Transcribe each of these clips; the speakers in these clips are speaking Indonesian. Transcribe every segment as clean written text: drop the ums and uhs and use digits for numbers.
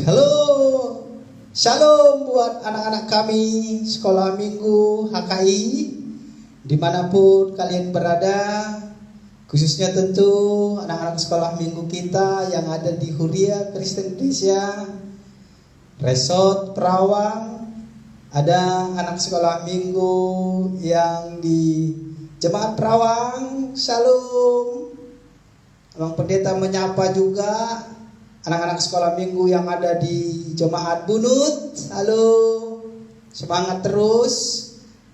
Halo, shalom buat anak-anak kami sekolah minggu HKI dimanapun kalian berada, khususnya tentu anak-anak sekolah minggu kita yang ada di Huria Kristen Indonesia Resort Perawang. Ada anak sekolah minggu yang di Jemaat Perawang, shalom. Abang Pendeta menyapa juga anak-anak sekolah minggu yang ada di Jemaat Bunut, halo, semangat terus.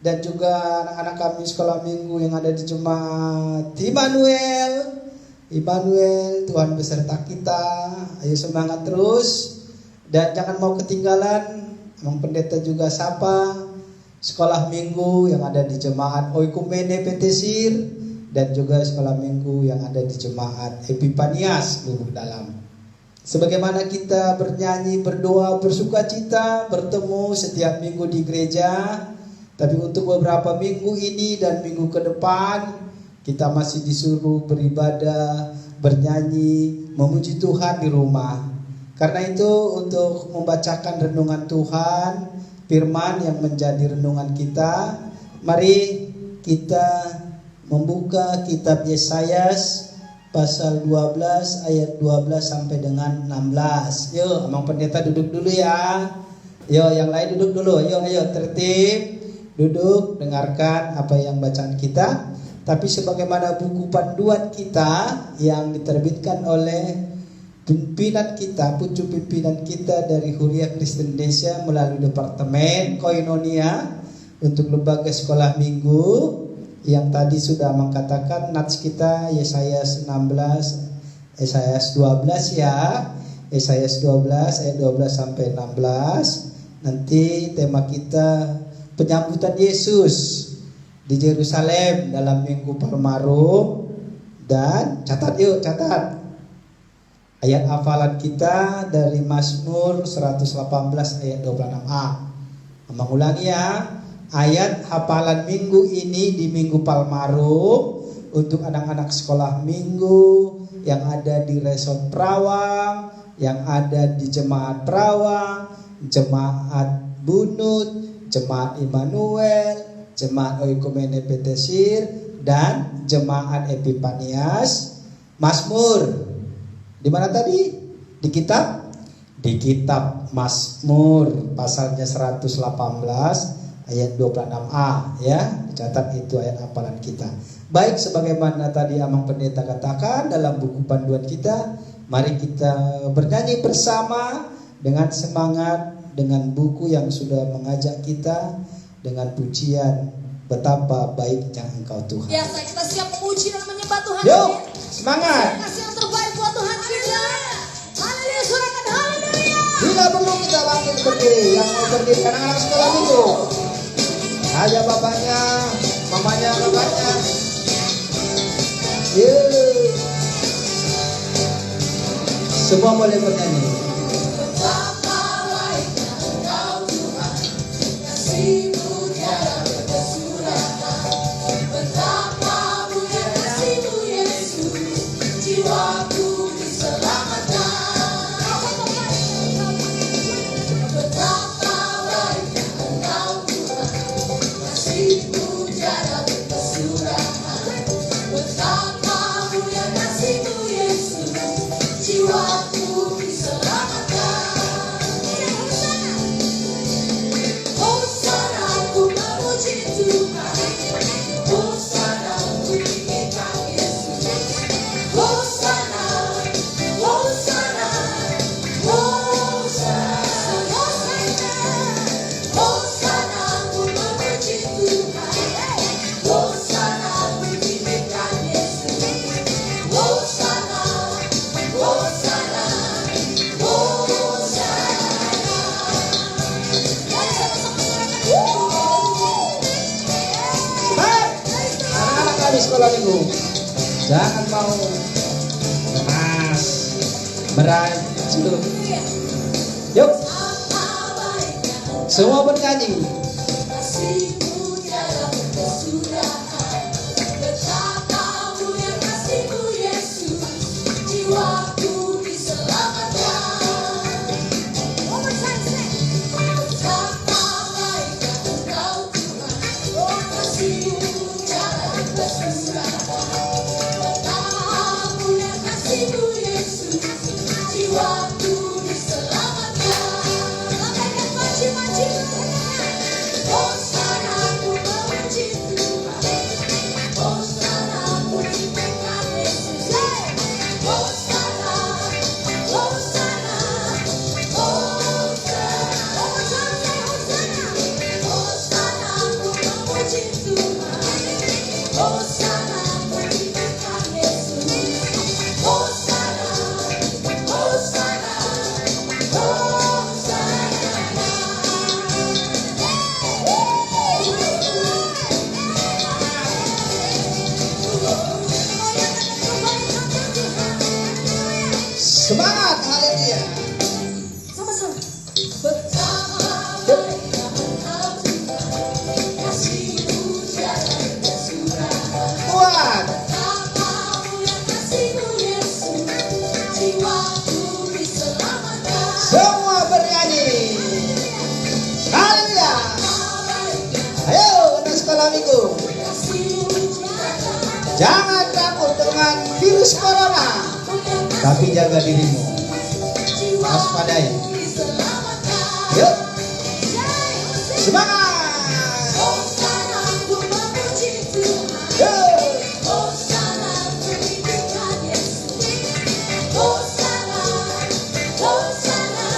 Dan juga anak-anak kami sekolah minggu yang ada di Jemaat Immanuel, Tuhan beserta kita, ayo semangat terus. Dan jangan mau ketinggalan, Abang Pendeta juga sapa sekolah minggu yang ada di Jemaat Oikumene Petesir dan juga sekolah minggu yang ada di Jemaat Epipanias Lubuk Dalam. Sebagaimana kita bernyanyi, berdoa, bersukacita, bertemu setiap minggu di gereja, tapi untuk beberapa minggu ini dan minggu ke depan kita masih disuruh beribadah, bernyanyi, memuji Tuhan di rumah. Karena itu untuk membacakan renungan Tuhan, firman yang menjadi renungan kita, mari kita membuka kitab Yesaya pasal 12 ayat 12 sampai dengan 16. Yuk, Abang Pendeta duduk dulu ya. Yuk, yang lain duduk dulu. Yuk, ayo tertib. Duduk, dengarkan apa yang bacaan kita. Tapi sebagaimana buku panduan kita yang diterbitkan oleh pimpinan kita, pucuk pimpinan kita dari Huria Kristen Indonesia melalui Departemen Koinonia untuk lembaga sekolah minggu, yang tadi sudah mengatakan nats kita Yesaya 16, Yesaya 12 ya. Yesaya 12 ayat 12 sampai 16. Nanti tema kita penyambutan Yesus di Yerusalem dalam Minggu Palmarum. Dan catat yuk, catat. Ayat hafalan kita dari Mazmur 118 ayat 26a. Abang ulangi ya. Ayat hafalan minggu ini di Minggu Palmarum untuk anak-anak sekolah minggu yang ada di Resort Perawang, yang ada di Jemaat Perawang, Jemaat Bunut, Jemaat Immanuel, Jemaat Oikumene Petesir, dan Jemaat Epipanias. Mazmur di mana tadi? Di kitab Mazmur pasalnya 118 ayat 26a ya, dicatat itu ayat hafalan kita. Baik, sebagaimana tadi Abang Pendeta katakan dalam buku panduan kita, mari kita bernyanyi bersama dengan semangat, dengan buku yang sudah mengajak kita dengan pujian betapa baiknya Engkau Tuhan. Ya, kita siap memuji dan menyembah Tuhan. Yuk, semangat. Kasih yang terbaik buat Tuhan kita. Haleluya, sorakan haleluya. Bila perlu kita bangkit berdiri, yang mau berdiri anak-anak sekolah minggu. Ada bapaknya, mamanya, kakaknya. Semua boleh bernyanyi. Betapa baiknya Engkau Tuhan, kasih-Mu tiada berkesudahan. Betapa mulia kasih-Mu Yesus, jiwaku diselamatkan. Betapa baiknya Engkau Tuhan, kasih-Mu tiada berkesudahan. Betapa mulia kasih-Mu Yesus, jiwaku diselamatkan. Hosana, aku memuji Tuhan. Hosana, aku tinggikan Yesus. Hosana, Hosana, Hosana, Hosana, aku memuji Tuhan. Hosana, aku tinggikan Yesus. Hosana, Hosana, Anak-anak kami sekolah minggu, jangan mau keras, meracu. Yuk, semua bernyanyi. kasih-Mu tiada berkesudahan. Betapa mulia kasih-Mu Yesus, jiwaku diselamatkan. Semangat, haleluya. Sama-sama. Betapa Yuk. kasih-Mu tiada tersurat. Kuat. Betapa mulia kasih-Mu Yesus, jiwaku diselamatkan. Semua bernyanyi. Haleluya. Ayo anak sekolah minggu. Kasih-Mu nyata, Jangan takut dengan virus corona, tapi jaga dirimu. Waspadai. diselamatkan. Yuk, Jai Hosea. semangat. Hosana, ku memuji Tuhan. Yuk. Hosana, tinggikan Yesus. Hosana, Hosana,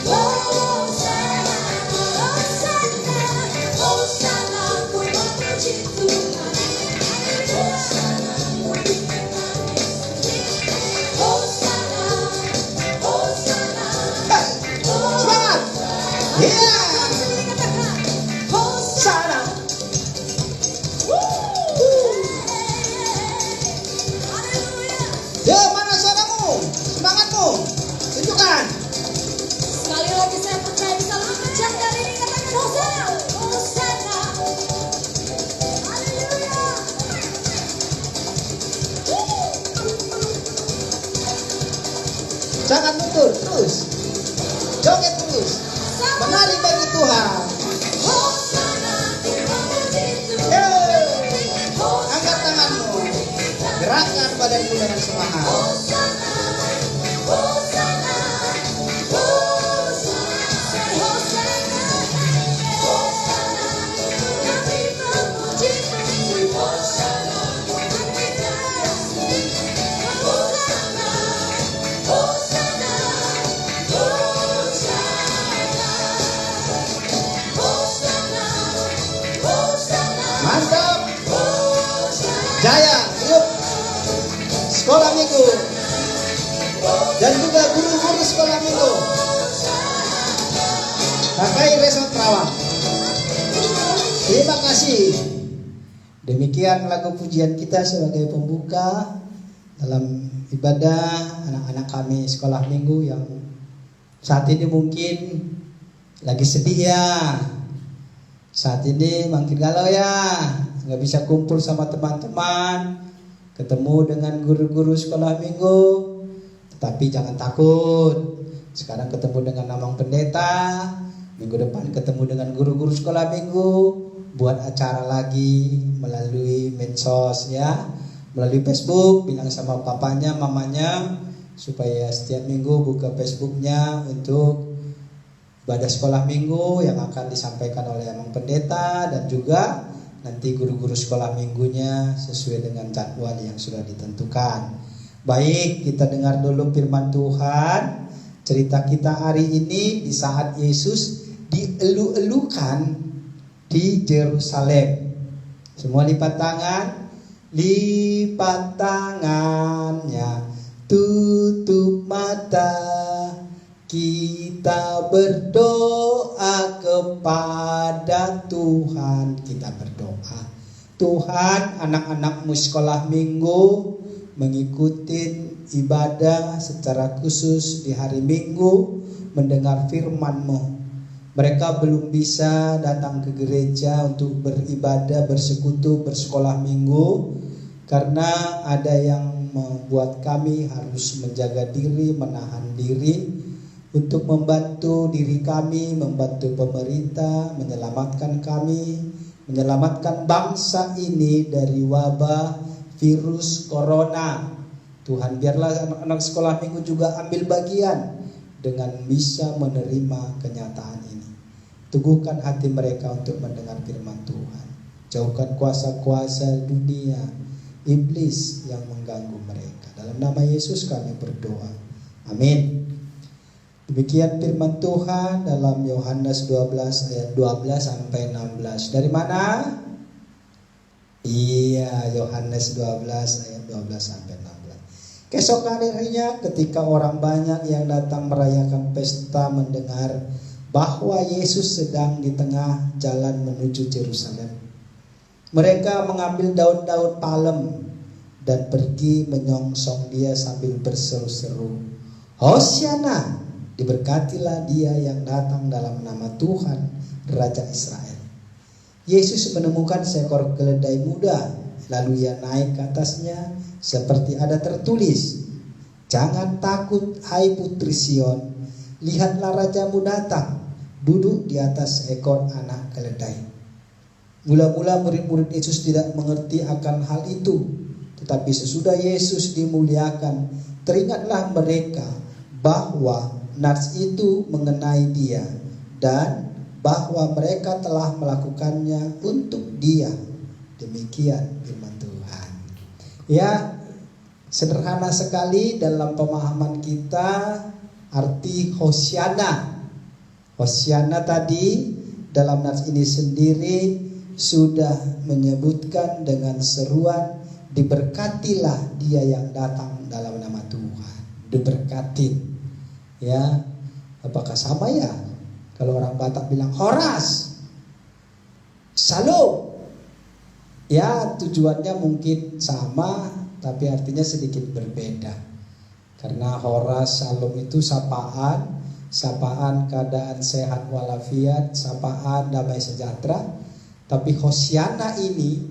Hosana, Hosana, Hosana, ku memuji Tuhan. Hosana, tinggikan Yesus. Hosana, Hosana, Hey, semangat. Iya. Hosana. Sana. Yuk, mana suaramu? Semangatmu. Tunjukkan. Sekali lagi saya percaya bisa lebih kencang dari ini. Katakan Hosana, Hosana. Haleluya. Jangan mundur, terus. Joget terus. Menari bagi Tuhan. Hosana, ku memuji Tuhan. Hey, Hosana, angkat tanganmu. Gerakkan badanmu dengan semangat. Hosana, Hosana, Hosana, Hosana, Hosana, kami memuji Tuhan. Hosana, Hosana, Hosana, Hosana, Hosana, Mantap. Hosana. Jaya. Yuk. Sekolah minggu. Dan juga guru-guru sekolah minggu. Pakai Resort Terawang. Terima kasih. Demikian lagu pujian kita sebagai pembuka dalam ibadah anak-anak kami sekolah minggu yang saat ini mungkin lagi sedih ya. Saat ini makin galau ya, nggak bisa kumpul sama teman-teman, ketemu dengan guru-guru sekolah minggu. Tetapi jangan takut, sekarang ketemu dengan Amang Pendeta, minggu depan ketemu dengan guru-guru sekolah minggu, buat acara lagi melalui medsos ya, melalui Facebook, bilang sama papanya, mamanya, supaya setiap minggu buka Facebooknya untuk ibadah sekolah minggu yang akan disampaikan oleh Amang Pendeta dan juga nanti guru-guru sekolah minggunya sesuai dengan jadwal yang sudah ditentukan. Baik, kita dengar dulu firman Tuhan. Cerita kita hari ini di saat Yesus dielu-elukan di Yerusalem. Semua lipat tangan, lipat tangannya, tutup mata. Kita berdoa kepada Tuhan. Kita berdoa, Tuhan, anak-anakmu sekolah minggu mengikuti ibadah secara khusus di hari Minggu, mendengar firman-Mu. Mereka belum bisa datang ke gereja untuk beribadah, bersekutu, bersekolah minggu, karena ada yang membuat kami harus menjaga diri, menahan diri, untuk membantu diri kami, membantu pemerintah, menyelamatkan kami, menyelamatkan bangsa ini dari wabah virus corona. Tuhan, biarlah anak-anak sekolah minggu juga ambil bagian dengan bisa menerima kenyataan ini. Teguhkan hati mereka untuk mendengar firman Tuhan. Jauhkan kuasa-kuasa dunia, iblis yang mengganggu mereka. Dalam nama Yesus kami berdoa. Amin. Demikian firman Tuhan dalam Yohanes 12 ayat 12 sampai 16. Dari mana? Iya, Yohanes 12 ayat 12 sampai 16. Keesokan harinya ketika orang banyak yang datang merayakan pesta mendengar bahwa Yesus sedang di tengah jalan menuju Yerusalem, mereka mengambil daun-daun palem dan pergi menyongsong dia sambil berseru-seru, Hosiana, diberkatilah dia yang datang dalam nama Tuhan, Raja Israel. Yesus menemukan seekor keledai muda, lalu ia naik ke atasnya seperti ada tertulis, jangan takut hai putri Sion, lihatlah rajamu datang, duduk di atas seekor anak keledai. Mula-mula murid-murid Yesus tidak mengerti akan hal itu, tetapi sesudah Yesus dimuliakan, teringatlah mereka bahwa nats itu mengenai dia dan bahwa mereka telah melakukannya untuk dia. Demikian firman Tuhan. Ya, sederhana sekali dalam pemahaman kita arti Hosiana. Hosiana tadi dalam nats ini sendiri sudah menyebutkan dengan seruan, diberkatilah dia yang datang dalam nama Tuhan. Diberkatin. Ya, apakah sama ya? Kalau orang Batak bilang Horas, Shalom. Ya, tujuannya mungkin sama, tapi artinya sedikit berbeda. Karena Horas, Shalom itu sapaan keadaan sehat walafiat, sapaan damai sejahtera. Tapi Hosiana ini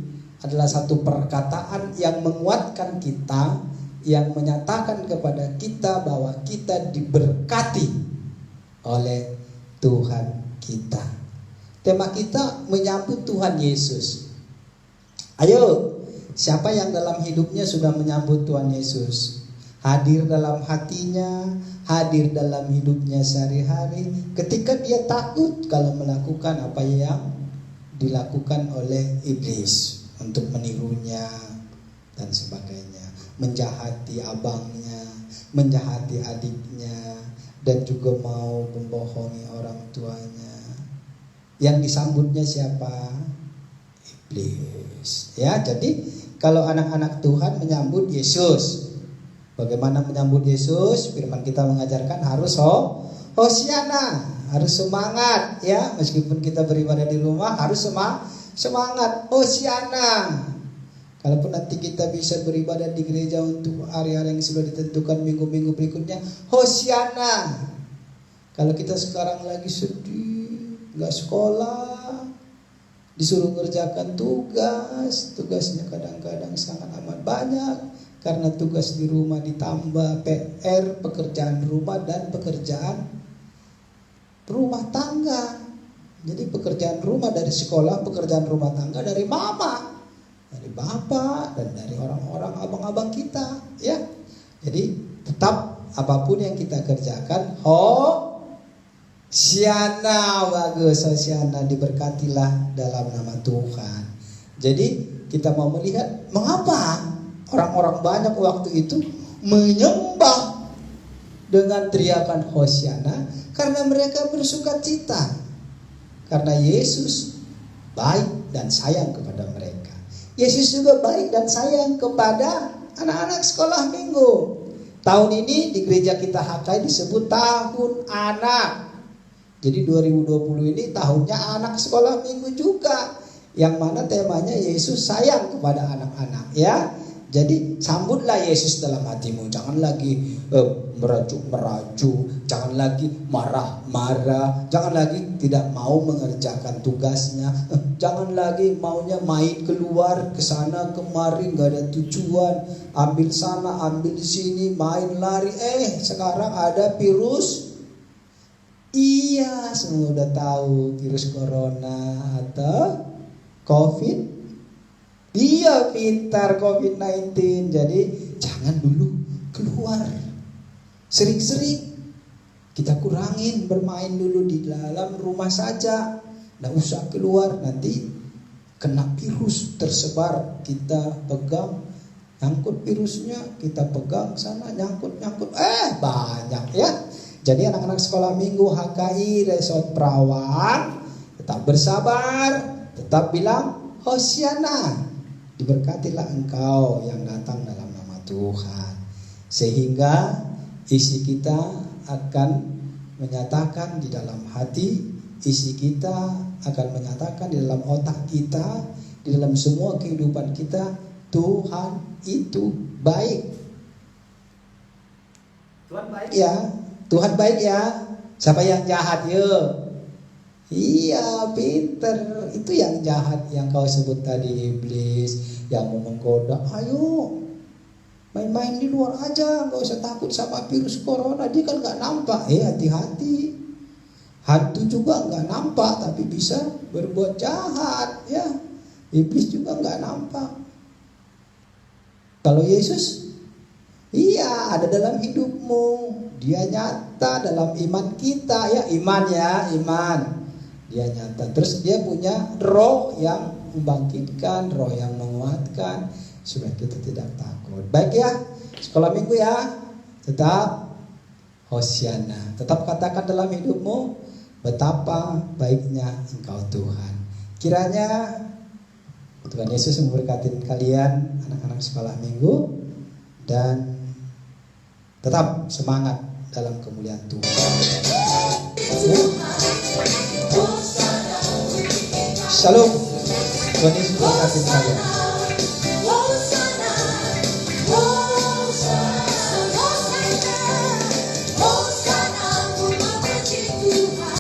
adalah satu perkataan yang menguatkan kita, yang menyatakan kepada kita bahwa kita diberkati oleh Tuhan kita. Tema kita menyambut Tuhan Yesus. Ayo, siapa yang dalam hidupnya sudah menyambut Tuhan Yesus? Hadir dalam hatinya, hadir dalam hidupnya sehari-hari. Ketika dia takut kalau melakukan apa yang dilakukan oleh iblis untuk menirunya dan sebagainya, menjahati abangnya, menjahati adiknya, dan juga mau membohongi orang tuanya. Yang disambutnya siapa? Iblis. Ya, jadi kalau anak-anak Tuhan menyambut Yesus, bagaimana menyambut Yesus? Firman kita mengajarkan harus Hosiana, harus semangat ya. Meskipun kita beribadah di rumah harus semangat Hosiana. Kalaupun nanti kita bisa beribadah di gereja untuk hari-hari yang sudah ditentukan, minggu-minggu berikutnya, Hosiana. Kalau kita sekarang lagi sedih, gak sekolah, disuruh kerjakan tugasnya kadang-kadang sangat amat banyak, karena tugas di rumah ditambah PR, pekerjaan rumah dan pekerjaan rumah tangga. Jadi pekerjaan rumah dari sekolah, pekerjaan rumah tangga dari mama, dari bapak, dan dari orang-orang abang-abang kita, ya. Jadi tetap apapun yang kita kerjakan, Hosiana, bagus, Hosiana, diberkatilah dalam nama Tuhan. Jadi kita mau melihat mengapa orang-orang banyak waktu itu menyembah dengan teriakan Hosiana, karena mereka bersuka cita, karena Yesus baik dan sayang kepada mereka. Yesus juga baik dan sayang kepada anak-anak sekolah minggu. Tahun ini di gereja kita HKI disebut tahun anak. Jadi 2020 ini tahunnya anak sekolah minggu juga, yang mana temanya Yesus sayang kepada anak-anak, ya. Jadi sambutlah Yesus dalam hatimu. Jangan lagi merajuk, jangan lagi marah-marah, jangan lagi tidak mau mengerjakan tugasnya, jangan lagi maunya main keluar ke sana kemari nggak ada tujuan, ambil sana ambil sini, main lari. Sekarang ada virus. Iya, semua udah tahu virus corona atau COVID. Iya, pintar COVID-19. Jadi jangan dulu keluar. Sering-sering kita kurangin bermain dulu di dalam rumah saja. Nggak usah keluar, nanti kena virus tersebar. Kita pegang, nyangkut virusnya, kita pegang sana, nyangkut. Banyak ya. Jadi anak-anak sekolah minggu HKI Resort Perawan, tetap bersabar, tetap bilang Hosiana, diberkatilah engkau yang datang dalam nama Tuhan. Sehingga isi kita akan menyatakan di dalam hati, isi kita akan menyatakan di dalam otak kita, di dalam semua kehidupan kita, Tuhan itu baik. Tuhan baik. Ya, Tuhan baik ya. Siapa yang jahat ya? Iya, pinter. Itu yang jahat yang kau sebut tadi, iblis yang mau menggoda. Ayo, main-main di luar aja, nggak usah takut sama virus corona. Dia kan nggak nampak. Hati-hati. Hantu juga nggak nampak, tapi bisa berbuat jahat. Ya, iblis juga nggak nampak. Kalau Yesus, iya, ada dalam hidupmu. Dia nyata dalam iman kita, ya, iman. Dia nyata. Terus dia punya roh yang membangkitkan, roh yang menguatkan supaya kita tidak takut. Baik ya, sekolah minggu ya. Tetap Hosiana. Tetap katakan dalam hidupmu betapa baiknya Engkau Tuhan. Kiranya Tuhan Yesus memberkati kalian anak-anak sekolah minggu dan tetap semangat dalam kemuliaan Tuhan. Shalom. Tuhan Yesus memberkati kalian.